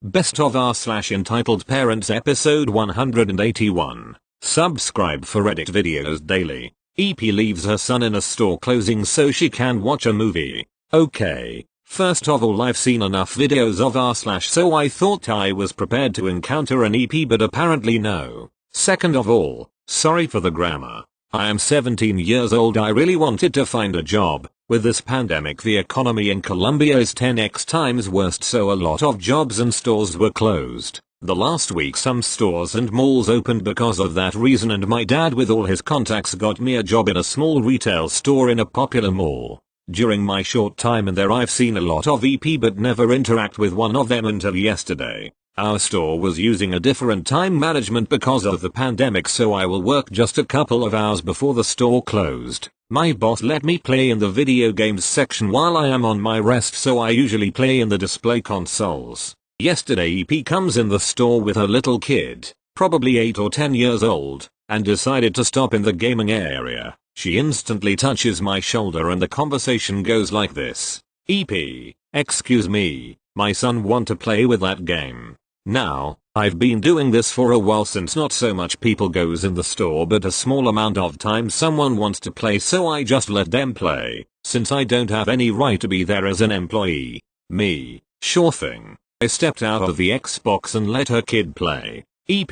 Best of r/entitled parents episode 181. Subscribe for Reddit videos daily. EP leaves her son in a store closing so she can watch a movie. Okay. First of all, I've seen enough videos of r/ so I thought I was prepared to encounter an EP, but apparently no. Second of all, sorry for the grammar. I am 17 years old. I really wanted to find a job. With this pandemic, the economy in Colombia is 10x times worse, so a lot of jobs and stores were closed. The last week some stores and malls opened because of that reason, and my dad with all his contacts got me a job in a small retail store in a popular mall. During my short time in there, I've seen a lot of EP but never interact with one of them until yesterday. Our store was using a different time management because of the pandemic, so I will work just a couple of hours before the store closed. My boss let me play in the video games section while I am on my rest, so I usually play in the display consoles. Yesterday EP comes in the store with her little kid, probably 8 or 10 years old, and decided to stop in the gaming area. She instantly touches my shoulder and the conversation goes like this. EP, excuse me, my son want to play with that game. Now, I've been doing this for a while since not so much people goes in the store, but a small amount of time someone wants to play, so I just let them play, since I don't have any right to be there as an employee. Me, sure thing. I stepped out of the Xbox and let her kid play. EP,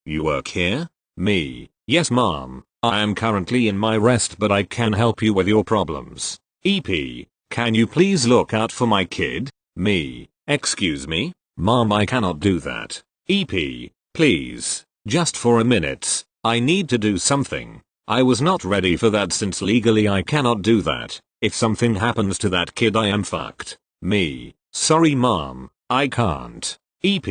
you work here? Me, yes mom, I am currently in my rest but I can help you with your problems. EP, can you please look out for my kid? Me, excuse me? Mom, I cannot do that. EP, please, just for a minute, I need to do something. I was not ready for that since legally I cannot do that. If something happens to that kid I am fucked. Me, sorry mom, I can't. EP,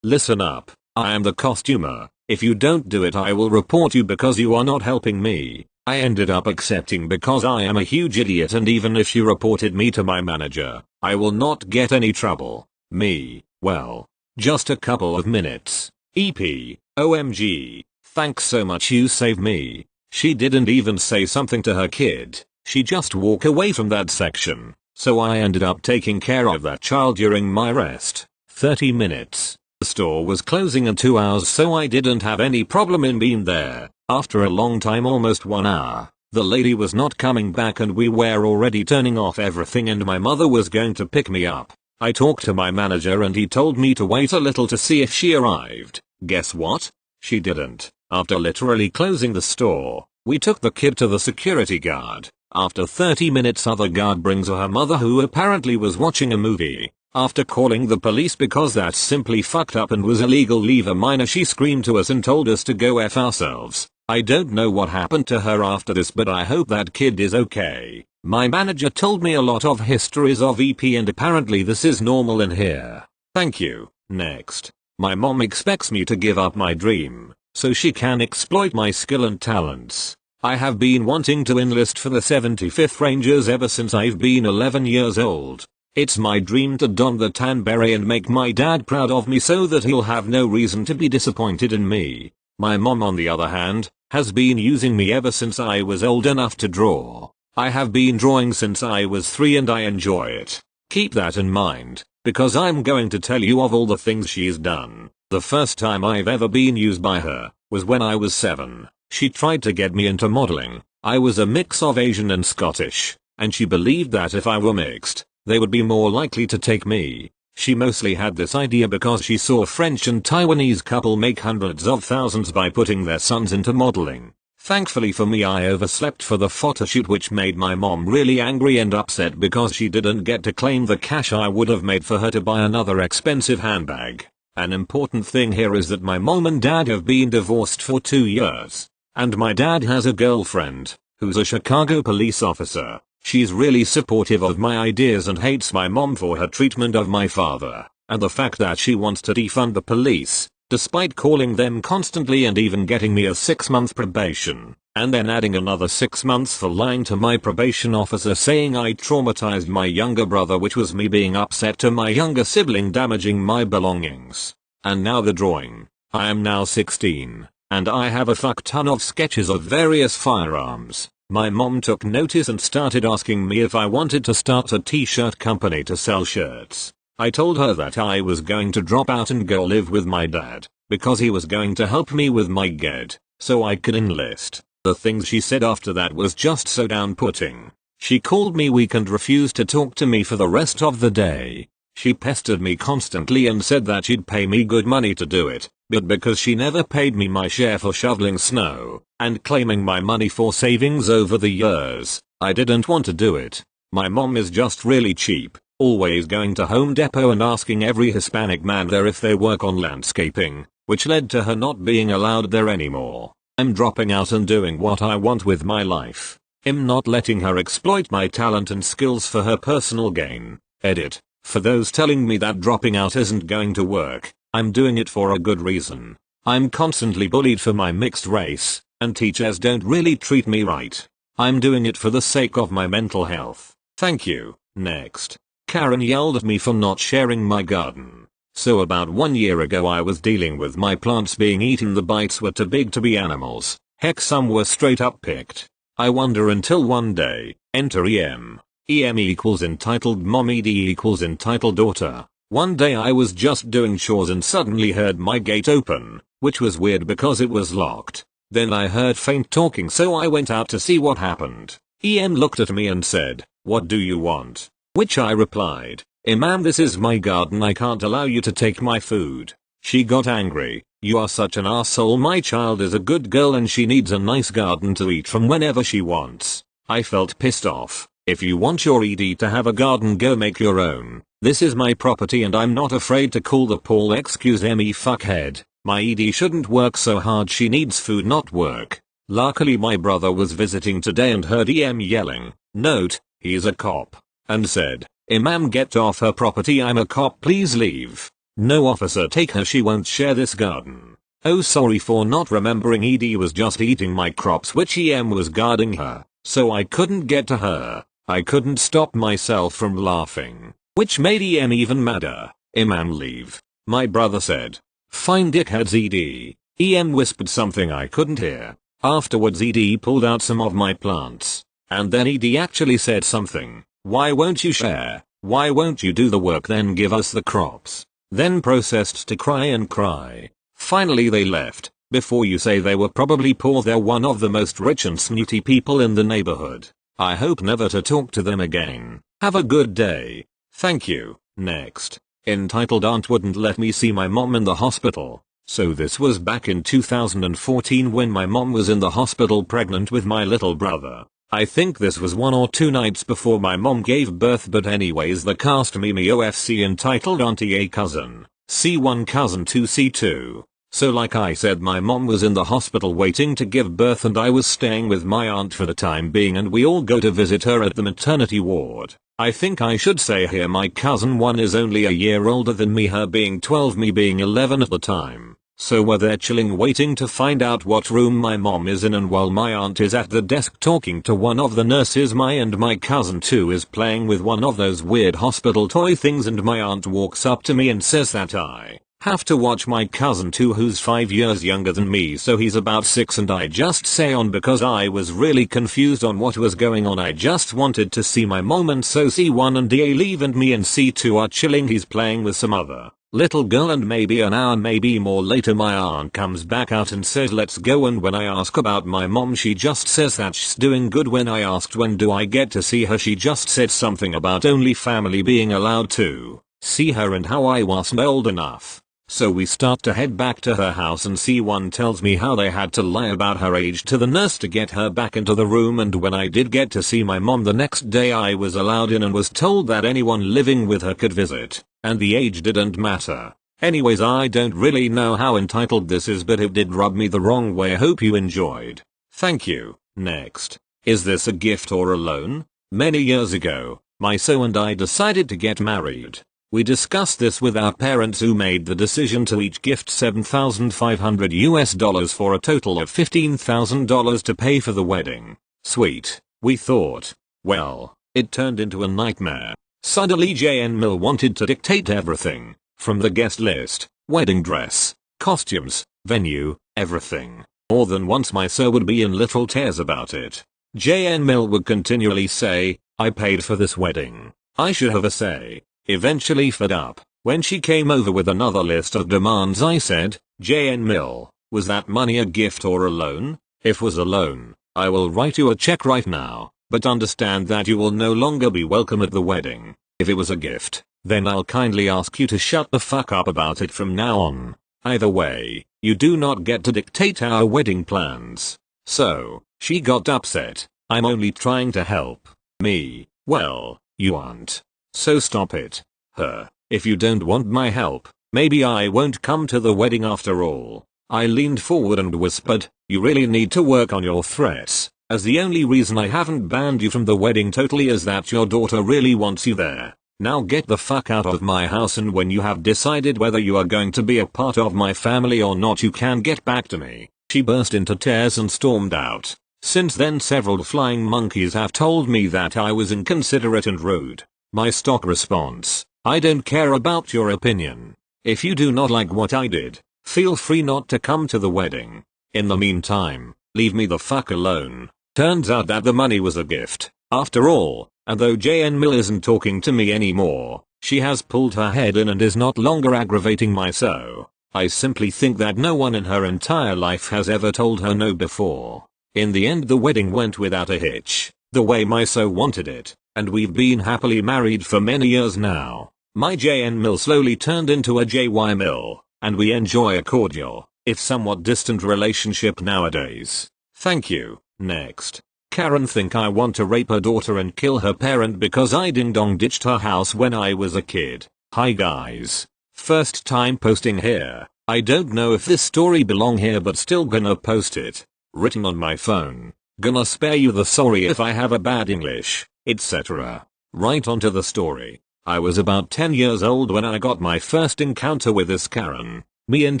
listen up, I am the costumer. If you don't do it I will report you because you are not helping me. I ended up accepting because I am a huge idiot, and even if she reported me to my manager, I will not get any trouble. Me, well, just a couple of minutes. EP, OMG, thanks so much, you saved me. She didn't even say something to her kid, she just walked away from that section, so I ended up taking care of that child during my rest. 30 minutes. The store was closing in 2 hours, so I didn't have any problem in being there. After a long time, almost 1 hour, the lady was not coming back and we were already turning off everything and my mother was going to pick me up. I talked to my manager and he told me to wait a little to see if she arrived. Guess what? She didn't. After literally closing the store, we took the kid to the security guard. After 30 minutes, other guard brings her mother, who apparently was watching a movie. After calling the police because that's simply fucked up and was illegal, leave a minor, she screamed to us and told us to go F ourselves. I don't know what happened to her after this, but I hope that kid is okay. My manager told me a lot of histories of EP and apparently this is normal in here. Thank you. Next. My mom expects me to give up my dream, so she can exploit my skill and talents. I have been wanting to enlist for the 75th Rangers ever since I've been 11 years old. It's my dream to don the tan beret and make my dad proud of me so that he'll have no reason to be disappointed in me. My mom, on the other hand, has been using me ever since I was old enough to draw. I have been drawing since I was 3 and I enjoy it. Keep that in mind, because I'm going to tell you of all the things she's done. The first time I've ever been used by her was when I was 7. She tried to get me into modeling. I was a mix of Asian and Scottish, and she believed that if I were mixed, they would be more likely to take me. She mostly had this idea because she saw a French and Taiwanese couple make hundreds of thousands by putting their sons into modeling. Thankfully for me, I overslept for the photoshoot, which made my mom really angry and upset because she didn't get to claim the cash I would have made for her to buy another expensive handbag. An important thing here is that my mom and dad have been divorced for 2 years. And my dad has a girlfriend, who's a Chicago police officer. She's really supportive of my ideas and hates my mom for her treatment of my father, and the fact that she wants to defund the police, despite calling them constantly and even getting me a 6-month probation, and then adding another 6 months for lying to my probation officer saying I traumatized my younger brother, which was me being upset to my younger sibling, damaging my belongings. And now the drawing. I am now 16, and I have a fuck ton of sketches of various firearms. My mom took notice and started asking me if I wanted to start a t-shirt company to sell shirts. I told her that I was going to drop out and go live with my dad, because he was going to help me with my GED, so I could enlist. The things she said after that was just so down-putting. She called me weak and refused to talk to me for the rest of the day. She pestered me constantly and said that she'd pay me good money to do it, but because she never paid me my share for shoveling snow, and claiming my money for savings over the years, I didn't want to do it. My mom is just really cheap, always going to Home Depot and asking every Hispanic man there if they work on landscaping, which led to her not being allowed there anymore. I'm dropping out and doing what I want with my life. I'm not letting her exploit my talent and skills for her personal gain. Edit. For those telling me that dropping out isn't going to work, I'm doing it for a good reason. I'm constantly bullied for my mixed race, and teachers don't really treat me right. I'm doing it for the sake of my mental health. Thank you. Next. Karen yelled at me for not sharing my garden. So about 1 year ago I was dealing with my plants being eaten. The bites were too big to be animals. Heck, some were straight up picked. I wonder until one day, enter EM. EM equals entitled mom, ED equals entitled daughter. One day I was just doing chores and suddenly heard my gate open, which was weird because it was locked. Then I heard faint talking, so I went out to see what happened. EM looked at me and said, "What do you want?" Which I replied, "Ma'am, this is my garden, I can't allow you to take my food." She got angry. "You are such an asshole, my child is a good girl and she needs a nice garden to eat from whenever she wants." I felt pissed off. If you want your ED to have a garden, go make your own. This is my property and I'm not afraid to call the Paul. Excuse me, fuckhead. My ED shouldn't work so hard, she needs food, not work. Luckily my brother was visiting today and heard EM yelling. Note, he's a cop. And said, "Ma'am, get off her property, I'm a cop, please leave." "No officer, take her, she won't share this garden." Oh, sorry for not remembering, ED was just eating my crops which EM was guarding her, so I couldn't get to her. I couldn't stop myself from laughing, which made EM even madder. "Ma'am, leave." My brother said. "Fine, dickheads, ED." EM whispered something I couldn't hear. Afterwards ED pulled out some of my plants. And then ED actually said something. "Why won't you share? Why won't you do the work, then give us the crops?" Then processed to cry and cry. Finally they left. Before you say they were probably poor, they're one of the most rich and snooty people in the neighborhood. I hope never to talk to them again. Have a good day. Thank you. Next. Entitled Aunt wouldn't let me see my mom in the hospital. So this was back in 2014 when my mom was in the hospital pregnant with my little brother. I think this was 1 or 2 nights before my mom gave birth, but anyways, the cast meme OFC entitled Auntie A Cousin, C1 Cousin 2 C2. So like I said, my mom was in the hospital waiting to give birth and I was staying with my aunt for the time being, and we all go to visit her at the maternity ward. I think I should say here my cousin 1 is only a year older than me, her being 12, me being 11 at the time. So we're there chilling waiting to find out what room my mom is in, and while my aunt is at the desk talking to one of the nurses, my cousin 2 is playing with one of those weird hospital toy things, and my aunt walks up to me and says that I have to watch my cousin 2 who's 5 years younger than me, so he's about 6, and I just say on because I was really confused on what was going on. I just wanted to see my mom, and so C1 and DA leave and me and C2 are chilling. He's playing with some other little girl, and maybe an hour, maybe more later, my aunt comes back out and says let's go, and when I ask about my mom she just says that she's doing good. When I asked when do I get to see her, she just said something about only family being allowed to see her and how I wasn't old enough. So we start to head back to her house, and C1 tells me how they had to lie about her age to the nurse to get her back into the room, and when I did get to see my mom the next day I was allowed in and was told that anyone living with her could visit, and the age didn't matter. Anyways, I don't really know how entitled this is, but it did rub me the wrong way. I hope you enjoyed. Thank you. Next. Is this a gift or a loan? Many years ago, my so and I decided to get married. We discussed this with our parents, who made the decision to each gift $7,500 for a total of $15,000 to pay for the wedding. Sweet, we thought. Well, it turned into a nightmare. Suddenly JN Mill wanted to dictate everything, from the guest list, wedding dress, costumes, venue, everything. More than once my sir would be in little tears about it. JN Mill would continually say, "I paid for this wedding. I should have a say. Eventually fed up, when she came over with another list of demands I said, JN Mill, was that money a gift or a loan? If was a loan, I will write you a check right now, but understand that you will no longer be welcome at the wedding. If it was a gift, then I'll kindly ask you to shut the fuck up about it from now on. Either way, you do not get to dictate our wedding plans. So, she got upset. I'm only trying to help. Me, well, you aren't. So stop it. Her, if you don't want my help, maybe I won't come to the wedding after all. I leaned forward and whispered, you really need to work on your threats, as the only reason I haven't banned you from the wedding totally is that your daughter really wants you there. Now get the fuck out of my house, and when you have decided whether you are going to be a part of my family or not you can get back to me. She burst into tears and stormed out. Since then several flying monkeys have told me that I was inconsiderate and rude. My stock response, I don't care about your opinion. If you do not like what I did, feel free not to come to the wedding. In the meantime, leave me the fuck alone. Turns out that the money was a gift, after all, and though JN Mill isn't talking to me anymore, she has pulled her head in and is not longer aggravating my so. I simply think that no one in her entire life has ever told her no before. In the end the wedding went without a hitch, the way my so wanted it, and we've been happily married for many years now. My JN Mill slowly turned into a JY Mill, and we enjoy a cordial, if somewhat distant relationship nowadays. Thank you. Next. Karen think I want to rape her daughter and kill her parent because I ding dong ditched her house when I was a kid. Hi guys. First time posting here. I don't know if this story belong here but still gonna post it. Written on my phone. Gonna spare you the sorry if I have a bad English, etc. Right onto the story. I was about 10 years old when I got my first encounter with this Karen. Me and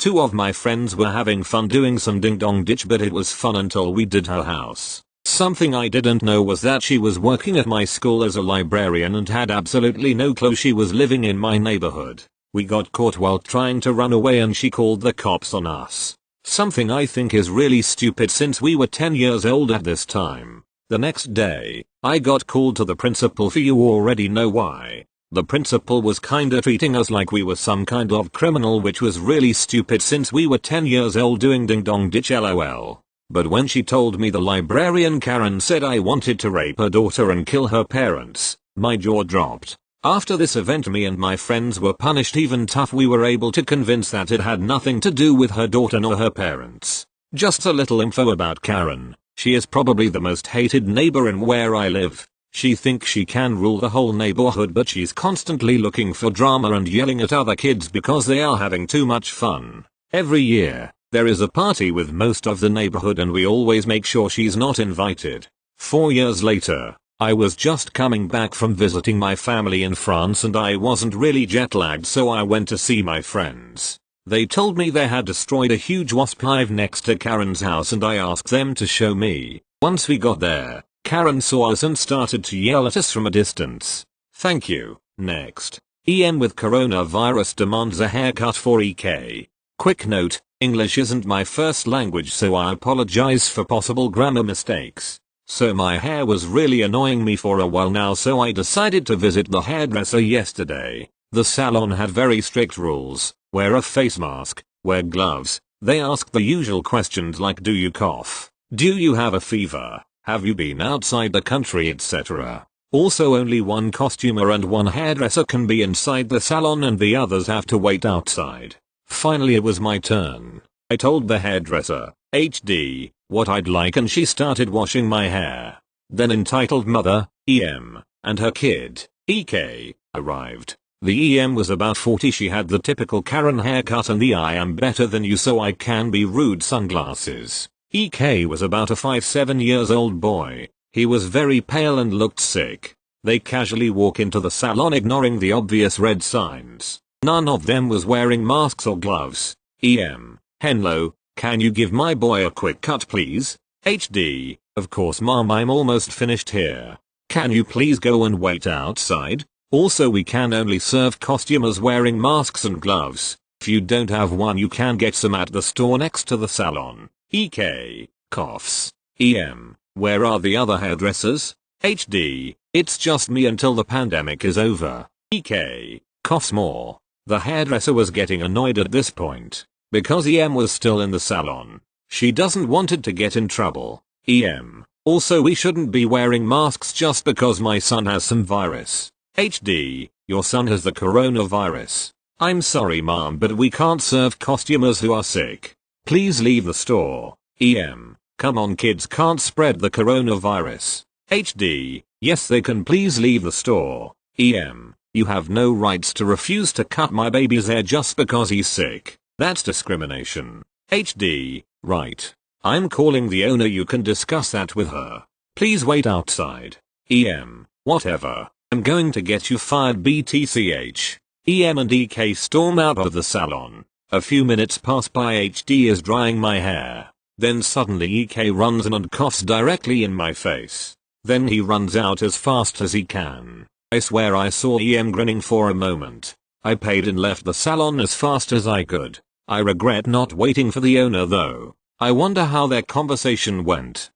two of my friends were having fun doing some ding dong ditch, but it was fun until we did her house. Something I didn't know was that she was working at my school as a librarian and had absolutely no clue she was living in my neighborhood. We got caught while trying to run away and she called the cops on us. Something I think is really stupid since we were 10 years old at this time. The next day, I got called to the principal, for you already know why. The principal was kinda treating us like we were some kind of criminal, which was really stupid since we were 10 years old doing ding dong ditch lol. But when she told me the librarian Karen said I wanted to rape her daughter and kill her parents, my jaw dropped. After this event me and my friends were punished even tough. We were able to convince that it had nothing to do with her daughter nor her parents. Just a little info about Karen. She is probably the most hated neighbor in where I live. She thinks she can rule the whole neighborhood, but she's constantly looking for drama and yelling at other kids because they are having too much fun. Every year, there is a party with most of the neighborhood and we always make sure she's not invited. 4 years later, I was just coming back from visiting my family in France and I wasn't really jet lagged, so I went to see my friends. They told me they had destroyed a huge wasp hive next to Karen's house and I asked them to show me. Once we got there, Karen saw us and started to yell at us from a distance. Thank you. Next. EM with coronavirus demands a haircut for EK. Quick note, English isn't my first language, so I apologize for possible grammar mistakes. So my hair was really annoying me for a while now, so I decided to visit the hairdresser yesterday. The salon had very strict rules. Wear a face mask, wear gloves. They asked the usual questions like, do you cough? Do you have a fever? Have you been outside the country, etc. Also only one costumer and one hairdresser can be inside the salon and the others have to wait outside. Finally it was my turn. I told the hairdresser, HD, what I'd like, and she started washing my hair. Then entitled mother, EM, and her kid, EK, arrived. The EM was about 40. She had the typical Karen haircut and the I am better than you so I can be rude sunglasses. EK was about a 5-7 years old boy. He was very pale and looked sick. They casually walk into the salon ignoring the obvious red signs. None of them was wearing masks or gloves. EM, hello, can you give my boy a quick cut please? HD, of course mom, I'm almost finished here. Can you please go and wait outside? Also we can only serve costumers wearing masks and gloves. If you don't have one you can get some at the store next to the salon. EK, coughs. EM, where are the other hairdressers? HD, it's just me until the pandemic is over. EK coughs more. The hairdresser was getting annoyed at this point because EM was still in the salon. She doesn't want it to get in trouble. EM. Also, we shouldn't be wearing masks just because my son has some virus. HD. Your son has the coronavirus. I'm sorry mom, but we can't serve costumers who are sick. Please leave the store. EM. Come on, kids can't spread the coronavirus. HD. Yes they can, please leave the store. EM. You have no rights to refuse to cut my baby's hair just because he's sick. That's discrimination. HD. Right. I'm calling the owner, you can discuss that with her. Please wait outside. EM. Whatever. I'm going to get you fired BTCH. EM and EK storm out of the salon. A few minutes pass by, HD is drying my hair. Then suddenly EK runs in and coughs directly in my face. Then he runs out as fast as he can. I swear I saw EM grinning for a moment. I paid and left the salon as fast as I could. I regret not waiting for the owner though. I wonder how their conversation went.